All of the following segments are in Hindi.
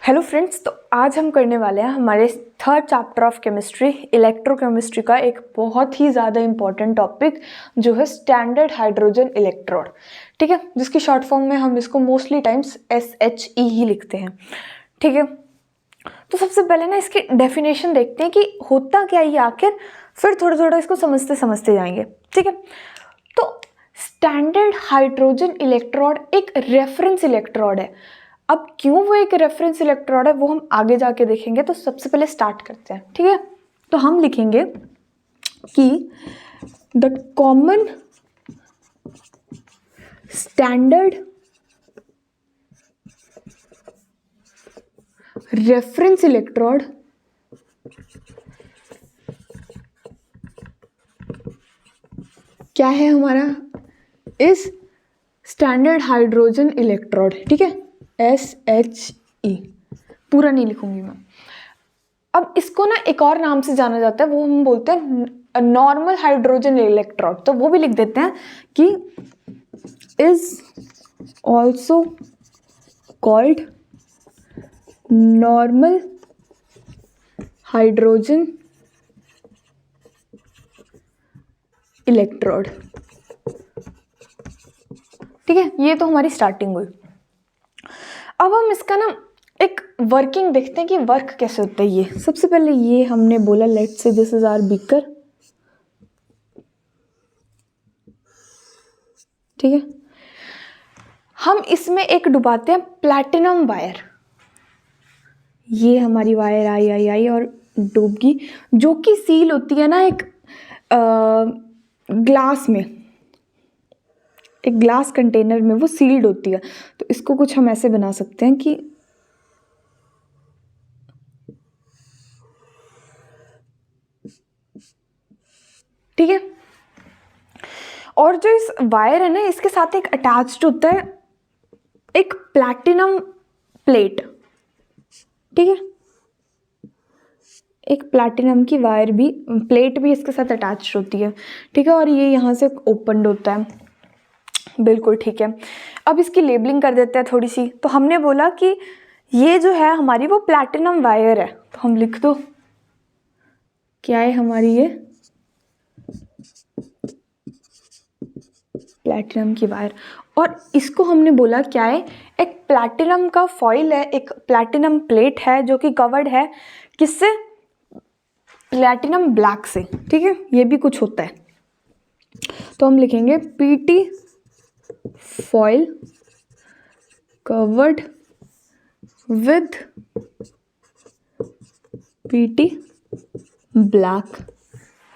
हेलो फ्रेंड्स, तो आज हम करने वाले हैं हमारे third chapter of chemistry electrochemistry का एक बहुत ही ज़्यादा इंपॉर्टेंट टॉपिक जो है स्टैंडर्ड हाइड्रोजन इलेक्ट्रोड। ठीक है, जिसकी शॉर्ट फॉर्म में हम इसको मोस्टली टाइम्स SHE ही लिखते हैं। ठीक है, तो सबसे पहले ना इसकी डेफिनेशन देखते हैं कि होता क्या ये आखिर, फिर थोड़ा थोड़ा इसको समझते समझते जाएंगे। ठीक है, तो स्टैंडर्ड हाइड्रोजन इलेक्ट्रोड एक रेफरेंस इलेक्ट्रोड है। अब क्यों वो एक रेफरेंस इलेक्ट्रोड है वो हम आगे जाके देखेंगे। तो सबसे पहले स्टार्ट करते हैं। ठीक है, तो हम लिखेंगे कि the common standard reference electrode क्या है हमारा, इस स्टैंडर्ड हाइड्रोजन इलेक्ट्रोड। ठीक है, SHE पूरा नहीं लिखूंगी मैं। अब इसको ना एक और नाम से जाना जाता है, वो हम बोलते हैं नॉर्मल हाइड्रोजन इलेक्ट्रोड। तो वो भी लिख देते हैं कि is also called normal hydrogen electrode. ठीक है, ये तो हमारी स्टार्टिंग हुई। अब हम इसका ना एक वर्किंग देखते हैं कि वर्क कैसे होता है। ये सबसे पहले ये हमने बोला let's say this is our beaker. ठीक है, हम इसमें एक डुबाते हैं प्लैटिनम वायर। ये हमारी वायर आई और डूबगी, जो कि सील होती है ना एक ग्लास में, एक ग्लास कंटेनर में वो सील्ड होती है। तो इसको कुछ हम ऐसे बना सकते हैं कि ठीक है, और जो इस वायर है ना इसके साथ एक अटैच्ड होता है एक प्लैटिनम प्लेट। ठीक है, एक प्लैटिनम की वायर भी, प्लेट भी इसके साथ अटैच्ड होती है। ठीक है, और ये यहाँ से ओपनड होता है। बिल्कुल ठीक है, अब इसकी लेबलिंग कर देते हैं थोड़ी सी। तो हमने बोला कि ये जो है हमारी वो प्लैटिनम वायर है, तो हम लिख दो क्या है हमारी ये प्लैटिनम की वायर। और इसको हमने बोला क्या है, एक प्लैटिनम का फॉइल है, एक प्लैटिनम प्लेट है जो कि कवर्ड है किससे, प्लैटिनम ब्लैक से। ठीक है, ये भी कुछ होता है। तो हम लिखेंगे PT foil covered with PT black.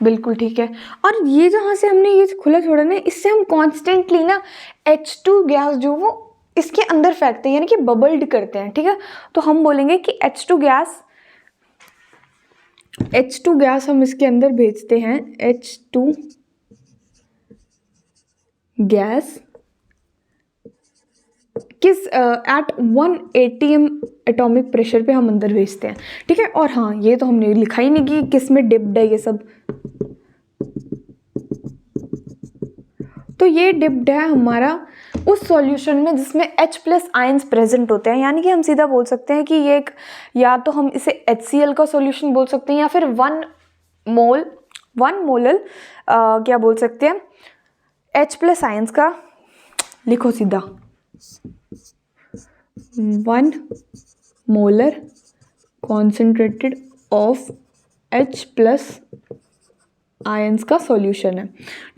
बिल्कुल ठीक है, और ये जहाँ से हमने ये खुला छोड़ा ना, इससे हम कॉन्स्टेंटली ना H2 गैस जो वो इसके अंदर फेंकते हैं, यानी कि बबल्ड करते हैं। ठीक है, तो हम बोलेंगे कि H2 गैस हम इसके अंदर भेजते हैं। H2 गैस किस एट 1 atm एटॉमिक प्रेशर पे हम अंदर भेजते हैं। ठीक है, और हाँ ये तो हमने लिखा ही नहीं कि किस में डिप्ड है ये सब। तो ये डिप्ड है हमारा उस सॉल्यूशन में जिसमें H+ आयंस प्रेजेंट होते हैं, यानी कि हम सीधा बोल सकते हैं कि ये एक, या तो हम इसे HCl का सॉल्यूशन बोल सकते हैं या फिर 1 मोलल क्या बोल सकते हैं, H+ आयंस का। लिखो सीधा 1 molar concentrated of H+ ions का सॉल्यूशन है।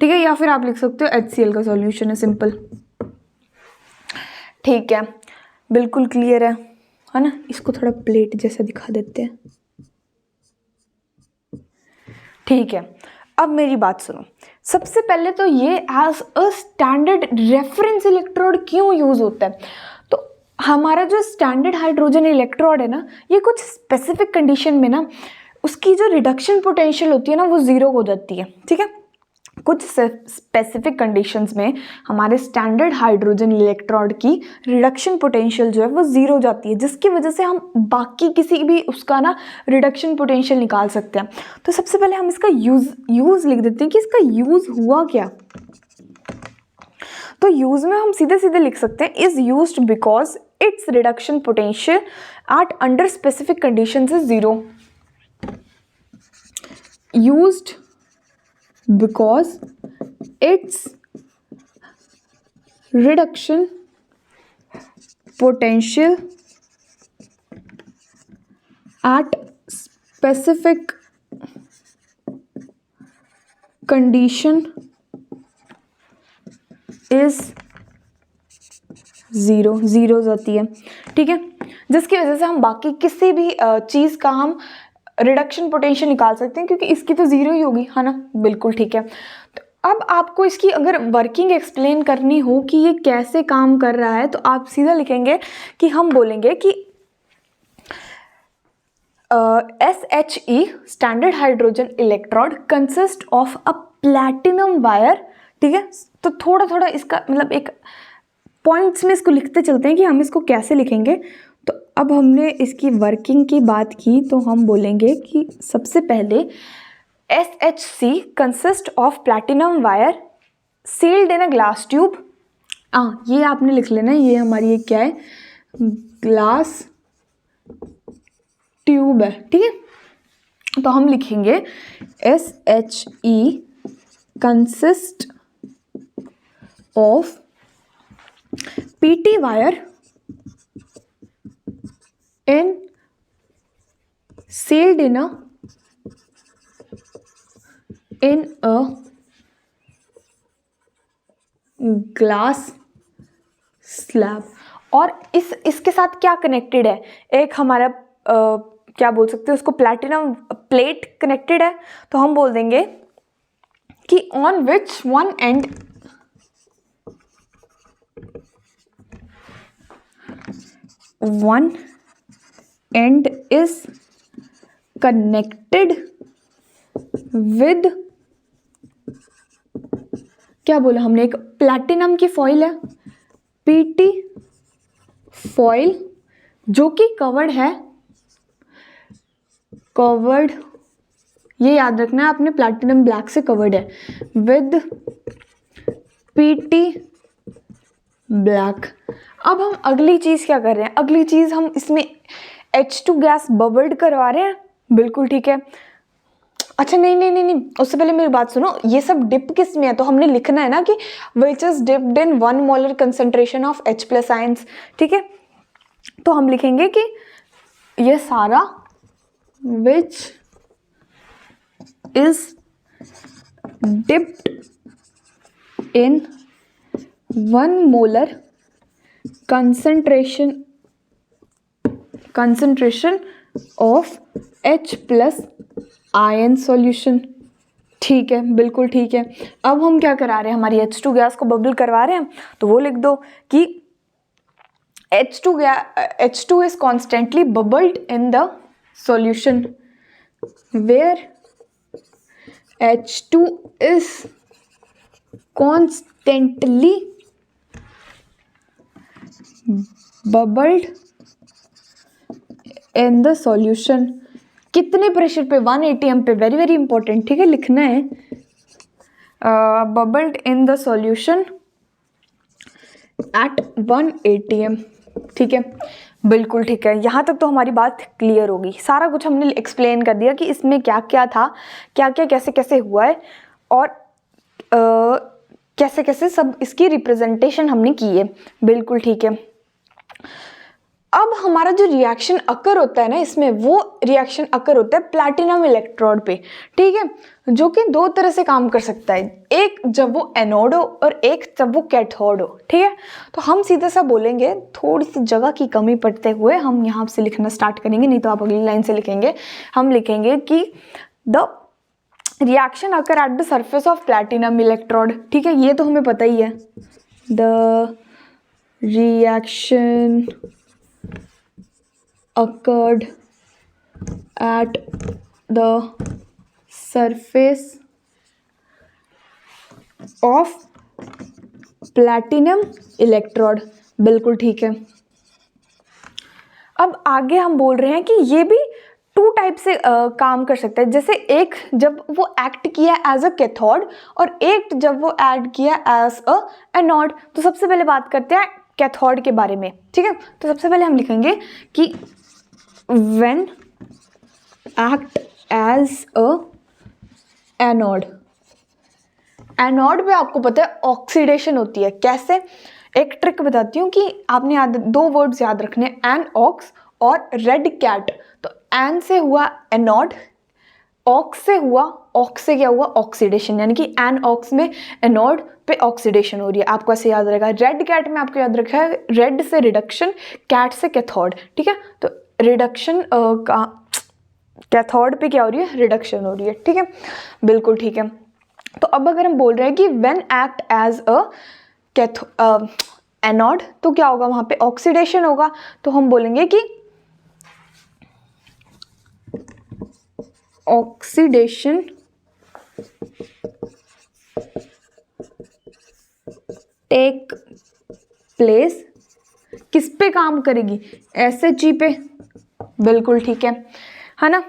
ठीक है, या फिर आप लिख सकते हो HCl का सॉल्यूशन है, सिंपल। ठीक है, बिल्कुल क्लियर है ना। इसको थोड़ा प्लेट जैसा दिखा देते हैं। ठीक है, अब मेरी बात सुनो। सबसे पहले तो ये as a standard reference electrode क्यों यूज होता है। तो हमारा जो स्टैंडर्ड हाइड्रोजन इलेक्ट्रोड है ना, ये कुछ स्पेसिफिक कंडीशन में ना उसकी जो रिडक्शन पोटेंशियल होती है ना वो 0 हो जाती है। ठीक है, कुछ स्पेसिफिक कंडीशंस में हमारे स्टैंडर्ड हाइड्रोजन इलेक्ट्रोड की रिडक्शन पोटेंशियल जो है वो 0 हो जाती है, जिसकी वजह से हम बाकी किसी भी उसका ना रिडक्शन पोटेंशियल निकाल सकते हैं। तो सबसे पहले हम इसका यूज लिख देते हैं कि इसका यूज हुआ क्या। तो यूज में हम सीधे सीधे लिख सकते हैं is used because it's reduction potential at under specific conditions is 0. Used because it's reduction potential at specific condition is 0. Zeros होती है, ठीक है, जिसकी वजह से हम बाकी किसी भी चीज़ का हम रिडक्शन पोटेंशियल निकाल सकते हैं, क्योंकि इसकी तो ज़ीरो ही होगी, है ना. बिल्कुल ठीक है. तो अब आपको इसकी अगर वर्किंग एक्सप्लेन करनी हो कि ये कैसे काम कर रहा है, तो आप सीधा लिखेंगे कि हम बोलेंगे कि SHE standard hydrogen electrode consist of a platinum wire. ठीक है, तो थोड़ा थोड़ा इसका मतलब एक पॉइंट्स में इसको लिखते चलते हैं कि हम इसको कैसे लिखेंगे. तो अब हमने इसकी वर्किंग की बात की, तो हम बोलेंगे कि सबसे पहले SHC consist of platinum wire sealed in a glass tube. ये आपने लिख लेना, ये हमारी ये क्या है, ग्लास ट्यूब है. ठीक है, तो हम लिखेंगे SHE consist of PT wire in sealed in a glass slab. और इसके साथ क्या कनेक्टेड है, एक हमारा क्या बोल सकते हैं उसको, प्लैटिनम प्लेट कनेक्टेड है. तो हम बोल देंगे कि on which one and is connected with, क्या बोला हमने, एक प्लैटिनम की फॉइल है, PT फॉइल, जो कि कवर्ड, ये याद रखना है आपने, प्लैटिनम ब्लैक से कवर्ड है, विद PT ब्लैक. अब हम अगली चीज़ क्या कर रहे हैं, अगली चीज़ हम इसमें H2 गैस बबल्ड करवा रहे हैं. बिल्कुल ठीक है. अच्छा नहीं, उससे पहले मेरी बात सुनो, ये सब डिप किस में है, तो हमने लिखना है ना कि which is dipped in 1 molar concentration of H+ ions. ठीक है, तो हम लिखेंगे कि ये सारा which is dipped in 1 molar concentration of H+ ion solution. ठीक है, बिल्कुल ठीक है. अब हम क्या करा रहे हैं, हमारी H2 गैस को बबल करवा रहे हैं, तो वो लिख दो कि H2 is constantly bubbled in the solution, where H2 is constantly bubbled in the solution. कितने प्रेशर पे, 1 atm पे, वेरी वेरी इंपॉर्टेंट. ठीक है, लिखना है bubbled in the solution at 1 atm. ठीक है, बिल्कुल ठीक है. यहाँ तक तो हमारी बात क्लियर होगी. सारा कुछ हमने एक्सप्लेन कर दिया कि इसमें क्या क्या था, क्या क्या कैसे कैसे हुआ है, और कैसे कैसे सब इसकी रिप्रेजेंटेशन हमने की है. बिल्कुल ठीक है. अब हमारा जो रिएक्शन अकर होता है ना इसमें, वो रिएक्शन अकर होता है प्लैटिनम इलेक्ट्रोड पे. ठीक है, जो कि दो तरह से काम कर सकता है, एक जब वो एनोड हो और एक जब वो कैथोड हो. ठीक है, तो हम सीधे सा बोलेंगे, थोड़ी सी जगह की कमी पड़ते हुए हम यहाँ से लिखना स्टार्ट करेंगे, नहीं तो आप अगली लाइन से लिखेंगे. हम लिखेंगे कि the reaction occur at the surface of platinum electrode. ठीक है, ये तो हमें पता ही है. The reaction occurred at the surface of platinum electrode. बिल्कुल ठीक है. अब आगे हम बोल रहे हैं कि ये भी टू टाइप से काम कर सकता है। जैसे एक जब वो एक्ट किया एज अ कैथोड और एक जब वो एक्ट किया एज अ एनोड। तो सबसे पहले बात करते हैं कैथोड के बारे में, ठीक है। तो सबसे पहले हम लिखेंगे कि when act as a anode, anode में आपको पता है ऑक्सीडेशन होती है। कैसे? एक ट्रिक बताती हूँ कि आपने याद, दो वर्ड्स याद रखने, एन ऑक्स और रेड कैट। तो एन से हुआ एनोड, ऑक्स से हुआ, ऑक्स से क्या हुआ? ऑक्सीडेशन, यानी कि एन ऑक्स में एनोड पे ऑक्सीडेशन हो रही है। आपको ऐसे याद रहेगा। रेड कैट में आपको याद रखा है रेड से रिडक्शन, कैट से कैथोड, ठीक है। तो रिडक्शन का कैथोड पे क्या हो रही है? रिडक्शन हो रही है, ठीक है, बिल्कुल ठीक है। तो अब अगर हम बोल रहे हैं कि when act as a anode, तो क्या होगा? वहां पे ऑक्सीडेशन होगा। तो हम बोलेंगे कि ऑक्सीडेशन टेक प्लेस, किस पे काम करेगी? SHE पे, बिल्कुल ठीक है ना,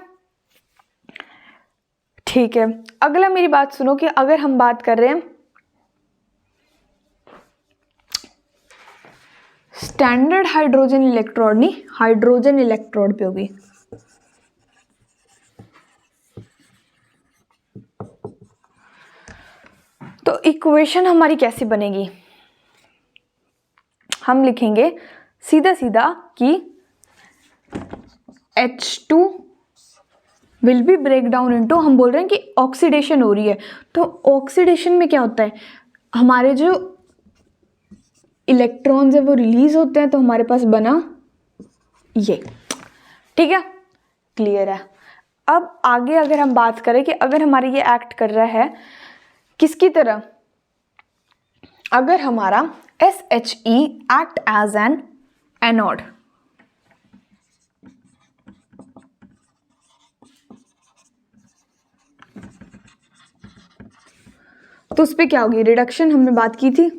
ठीक है। अगला मेरी बात सुनो कि अगर हम बात कर रहे हैं स्टैंडर्ड हाइड्रोजन इलेक्ट्रोड, नहीं हाइड्रोजन इलेक्ट्रोड पे होगी। तो इक्वेशन हमारी कैसी बनेगी? हम लिखेंगे सीधा सीधा कि H2 will be break down into, हम बोल रहे हैं कि ऑक्सीडेशन हो रही है। तो ऑक्सीडेशन में क्या होता है? हमारे जो इलेक्ट्रॉन्स है वो रिलीज होते हैं। तो हमारे पास बना ये, ठीक है, क्लियर है। अब आगे अगर हम बात करें कि अगर हमारे ये एक्ट कर रहा है किसकी तरह? अगर हमारा SHE act as an anode, तो उस पर क्या होगी? रिडक्शन, हमने बात की थी।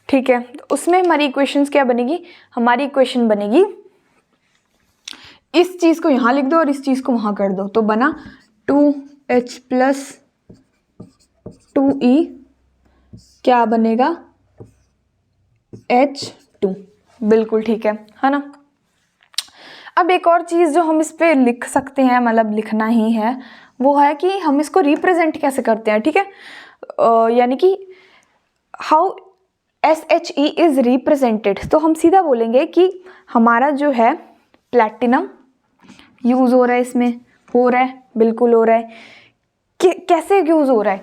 ठीक है, तो उसमें हमारी इक्वेशंस क्या बनेगी? हमारी इक्वेशन बनेगी, इस चीज को यहां लिख दो और इस चीज को वहां कर दो। तो बना 2H प्लस 2E, क्या बनेगा? H2, बिल्कुल ठीक है ना। अब एक और चीज जो हम इस पे लिख सकते हैं, मतलब लिखना ही है, वो है कि हम इसको रिप्रेजेंट कैसे करते हैं, ठीक है। यानी कि हाउ SHE इज रिप्रेजेंटेड। तो हम सीधा बोलेंगे कि हमारा जो है प्लैटिनम यूज हो रहा है, इसमें हो रहा है, बिल्कुल हो रहा है। कैसे यूज हो रहा है?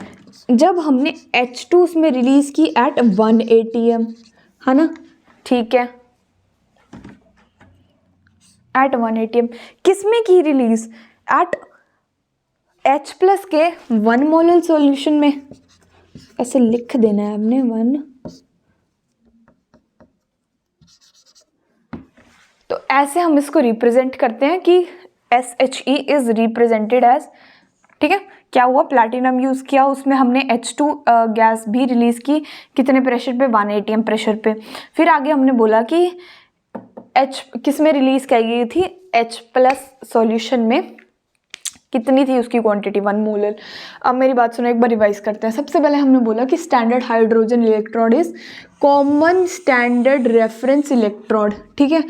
जब हमने H2 उसमें रिलीज की एट 1 ATM, है ना, ठीक है, एट 1 ATM। किसमें की रिलीज? एट H प्लस के 1 मोलर सॉल्यूशन में। ऐसे लिख देना है आपने 1। तो ऐसे हम इसको रिप्रेजेंट करते हैं कि SHE इज रिप्रेजेंटेड एज, ठीक है। क्या हुआ? प्लैटिनम यूज किया, उसमें हमने H2 गैस भी रिलीज की, कितने प्रेशर पे? 1 ATM प्रेशर पे। फिर आगे हमने बोला कि H किस में रिलीज की गई थी? H प्लस सॉल्यूशन में। कितनी थी उसकी क्वांटिटी? 1 मोलर। अब मेरी बात सुनो, एक बार रिवाइज करते हैं। सबसे पहले हमने बोला कि standard hydrogen electrode is common standard reference electrode, ठीक है।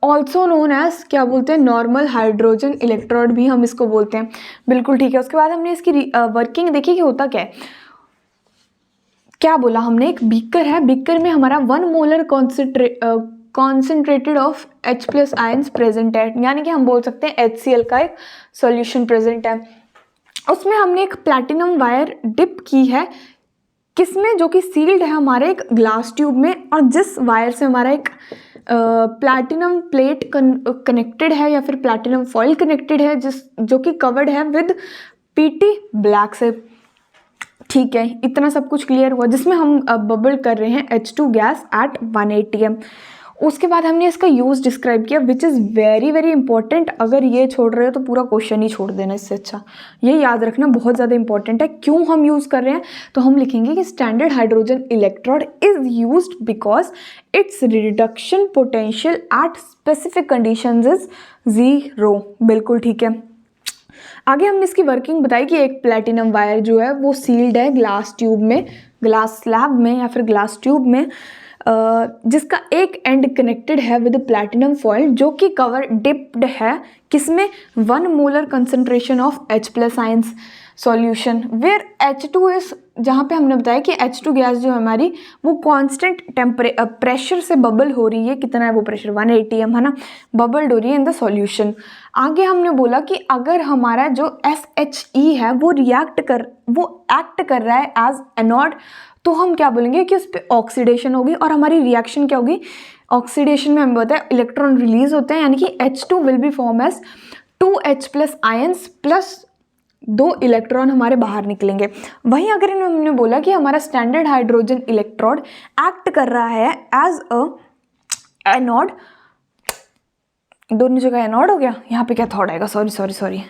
ऑल्सो नोन एज, क्या बोलते हैं? नॉर्मल हाइड्रोजन इलेक्ट्रोड भी हम इसको बोलते हैं, बिल्कुल ठीक है। उसके बाद हमने इसकी वर्किंग देखी कि होता क्या है। क्या बोला हमने? एक बीकर है, बीकर में हमारा 1 molar concentrated of H plus ions present है, यानी कि हम बोल सकते हैं HCl का एक सॉल्यूशन प्रेजेंट है। उसमें हमने एक प्लैटिनम वायर डिप की है, किसमें? जो कि सील्ड है हमारे एक ग्लास ट्यूब में, और जिस वायर से हमारा एक प्लैटिनम प्लेट कनेक्टेड है या फिर प्लैटिनम फॉइल कनेक्टेड है, जो कि कवर्ड है विद PT ब्लैक से, ठीक है। इतना सब कुछ क्लियर हुआ, जिसमें हम बबल कर रहे हैं H2 गैस एट 1 ATM। उसके बाद हमने इसका यूज़ डिस्क्राइब किया which is very very important. अगर ये छोड़ रहे हो तो पूरा क्वेश्चन ही छोड़ देना, इससे अच्छा ये याद रखना बहुत ज़्यादा इंपॉर्टेंट है। क्यों हम यूज़ कर रहे हैं, तो हम लिखेंगे कि standard hydrogen electrode is used because it's reduction potential at specific conditions is 0। बिल्कुल ठीक है। आगे हमने इसकी वर्किंग बताई कि एक प्लेटिनम वायर जो है वो सील्ड है ग्लास ट्यूब में, ग्लास स्लैब में या फिर ग्लास ट्यूब में, जिसका एक एंड कनेक्टेड है विद प्लैटिनम फॉइल जो कि कवर डिप्ड है किसमें, 1 molar concentration of H+ ions solution where H2 is, जहाँ पे हमने बताया कि H2 गैस जो है हमारी वो कांस्टेंट प्रेशर से बबल हो रही है। कितना है वो प्रेशर, 1 atm है ना, बबल्ड हो रही है इन द सॉल्यूशन। आगे हमने बोला कि अगर हमारा जो SHE है वो एक्ट कर रहा है एज एनोड, तो हम क्या बोलेंगे कि उस पर ऑक्सीडेशन होगी और हमारी रिएक्शन क्या होगी, ऑक्सीडेशन में हमें बताया इलेक्ट्रॉन रिलीज होते हैं, यानी कि H2 will be form as 2H+ ions plus 2 electron हमारे बाहर निकलेंगे। वहीं अगर हमने बोला कि हमारा स्टैंडर्ड हाइड्रोजन इलेक्ट्रोड एक्ट कर रहा है एज अ एनोड, दोनों जगह एनोड हो गया, यहाँ पे कैथोड आएगा, sorry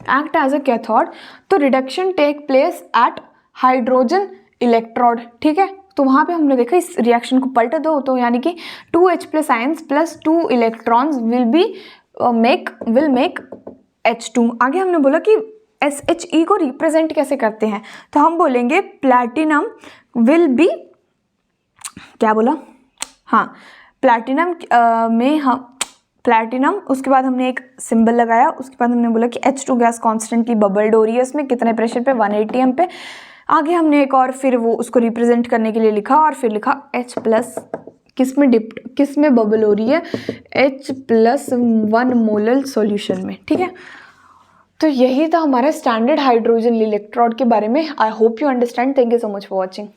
act as a cathode, तो reduction take place at hydrogen electrode. ठीक है, तो वहाँ पे हमने देखा इस रिएक्शन को पलट दो तो यानी कि 2H+ ions plus 2 electrons will make H2। आगे हमने बोला कि SHE को रिप्रेजेंट कैसे करते हैं, तो हम बोलेंगे प्लैटिनम विल बी, क्या बोला, हाँ प्लैटिनम में हम प्लैटिनम, उसके बाद हमने एक सिंबल लगाया, उसके बाद हमने बोला कि H2 गैस कॉन्स्टेंटली बबल्ड हो रही है उसमें, कितने प्रेशर पे, 1 atm पे। आगे हमने एक और फिर वो उसको रिप्रेजेंट करने के लिए लिखा और फिर लिखा H+, किस में डिप्ट, किस में बबल हो रही है, H+ 1 मोलर सॉल्यूशन में। ठीक है, तो यही था हमारा स्टैंडर्ड हाइड्रोजन इलेक्ट्रोड के बारे में। I hope you understand. Thank you so much for watching.